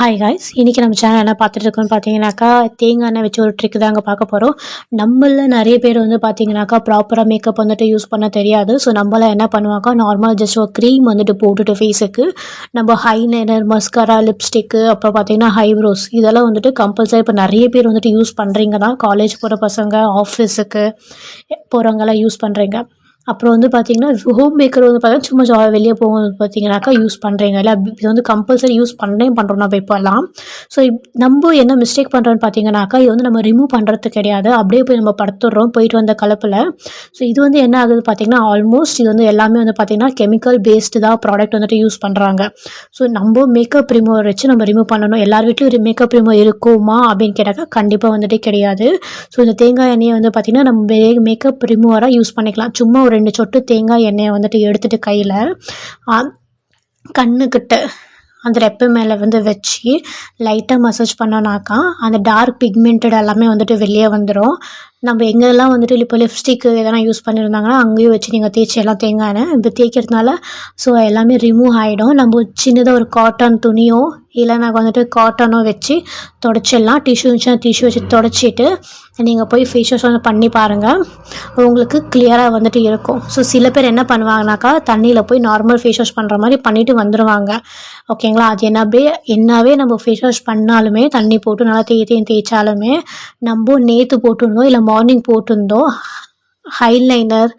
Hi guys, இன்றைக்கி நம்ம channel என்ன பார்த்துட்டு இருக்கோம்னு பார்த்தீங்கன்னாக்கா, தேங்காய் எண்ணெய் வச்சு ஒரு ட்ரிக் தாங்க பார்க்க போகிறோம். நம்மளில் நிறைய பேர் வந்து பார்த்தீங்கன்னாக்கா ப்ராப்பராக மேக்கப் வந்துட்டு யூஸ் பண்ண தெரியாது. ஸோ நம்மளாம் என்ன பண்ணுவாக்கா, நார்மல் ஜஸ்ட் ஒரு க்ரீம் வந்துட்டு போட்டுட்டு ஃபேஸுக்கு நம்ம ஹைலைனர், மஸ்காரா, லிப்ஸ்டிக்கு, அப்புறம் பார்த்தீங்கன்னா ஹைப்ரோஸ் இதெல்லாம் வந்துட்டு கம்பல்சரி இப்போ நிறைய பேர் வந்துட்டு யூஸ் பண்ணுறீங்க தான். காலேஜ் போகிற பசங்க, ஆஃபீஸுக்கு போகிறவங்கெல்லாம் யூஸ் பண்ணுறீங்க. அப்புறம் வந்து பார்த்தீங்கன்னா, ஹோம் மேக்கர் வந்து பார்த்தீங்கன்னா சும்மா வெளியே போகும்போது பார்த்தீங்கன்னாக்கா யூஸ் பண்ணுறீங்க இல்லை, இது வந்து கம்பல்சரி யூஸ் பண்ணுறோம் நம்ம இப்போல்லாம். ஸோ நம்ம என்ன மிஸ்டேக் பண்ணுறோன்னு பார்த்தீங்கன்னாக்கா, இது வந்து நம்ம ரிமூவ் பண்ணுறது கிடையாது, அப்படியே போய் நம்ம படுத்துடுறோம் போயிட்டு வந்த கலப்பில். ஸோ இது வந்து என்ன ஆகுது பார்த்தீங்கன்னா, ஆல்மோஸ்ட் இது வந்து எல்லாமே வந்து பார்த்தீங்கன்னா கெமிக்கல் பேஸ்டு தான் ப்ராடக்ட் வந்துட்டு யூஸ் பண்ணுறாங்க. ஸோ நம்ம மேக்கப் ரிமூவர் வச்சு நம்ம ரிமூவ் பண்ணணும். எல்லார் வீட்லையும் ஒரு மேக்கப் ரிமூவர் இருக்குமா அப்படின்னு கேட்டாக்கா கண்டிப்பாக வந்துட்டு கிடையாது. ஸோ இந்த தேங்காய் எண்ணெயை வந்து பார்த்திங்கன்னா நம்ம மேக்கப் ரிமூவராக யூஸ் பண்ணிக்கலாம். சும்மா ஒரு 2 சொட்டு தேங்காய் எண்ணெயை வந்துட்டு எடுத்துகிட்டு கையில் கண்ணுக்கிட்ட அந்த ரெப்பை மேலே வந்து வச்சு லைட்டாக மசாஜ் பண்ணோன்னாக்கா அந்த டார்க் பிக்மெண்டட் எல்லாமே வந்துட்டு வெளியே வந்துடும். நம்ம எங்கெல்லாம் வந்துட்டு இப்போ லிப்ஸ்டிக்கு எதனா யூஸ் பண்ணியிருந்தாங்கன்னா அங்கேயும் வச்சு நீங்கள் தேய்ச்சி எல்லாம் தேங்காய் எண்ணெய் இப்போ தேய்க்கிறதுனால ஸோ எல்லாமே ரிமூவ் ஆகிடும். நம்ம சின்னதாக ஒரு காட்டன் துணியோ இல்லை நாங்கள் வந்துட்டு காட்டனோ வச்சு தொடச்சிடலாம். டிஷ்யூ இருந்துச்சுன்னா டிஷ்யூ வச்சு தொடச்சிட்டு நீங்கள் போய் ஃபேஸ் வாஷ் வந்து பண்ணி பாருங்கள், உங்களுக்கு கிளியராக வந்துட்டு இருக்கும். ஸோ சில பேர் என்ன பண்ணுவாங்கனாக்கா, தண்ணியில் போய் நார்மல் ஃபேஸ் வாஷ் பண்ணுற மாதிரி பண்ணிவிட்டு வந்துடுவாங்க. ஓகேங்களா, அது என்னவே நம்ம ஃபேஸ் வாஷ் பண்ணாலுமே தண்ணி போட்டு நல்லா தேய்ச்சாலுமே நம்ம நேற்று போட்டிருந்தோம் இல்லை மார்னிங் போட்டிருந்தோம் ஹைலைனர்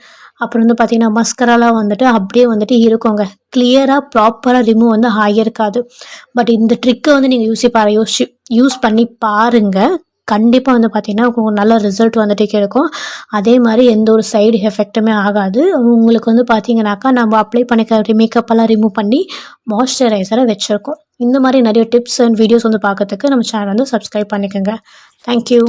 அப்புறம் வந்து பார்த்திங்கன்னா மஸ்கராலாம் வந்துட்டு அப்படியே வந்துட்டு இருக்குங்க. கிளியராக ப்ராப்பராக ரிமூவ் வந்து ஆகியிருக்காது. பட் இந்த ட்ரிக்கை வந்து நீங்கள் யூஸ் பண்ணி பாருங்கள். கண்டிப்பாக வந்து பார்த்திங்கன்னா உங்களுக்கு நல்ல ரிசல்ட் வந்துட்டு கிடைக்கும். அதே மாதிரி எந்த ஒரு சைடு எஃபெக்ட்டுமே ஆகாது. உங்களுக்கு வந்து பார்த்திங்கனாக்கா நம்ம அப்ளை பண்ணிக்க மேக்கப்பெல்லாம் ரிமூவ் பண்ணி மாய்ஸ்சரைசரை வச்சுருக்கோம். இந்த மாதிரி நிறைய டிப்ஸ் அண்ட் வீடியோஸ் வந்து பார்க்கறதுக்கு நம்ம சேனல் வந்து சப்ஸ்கிரைப் பண்ணிக்கோங்க. தேங்க்யூ.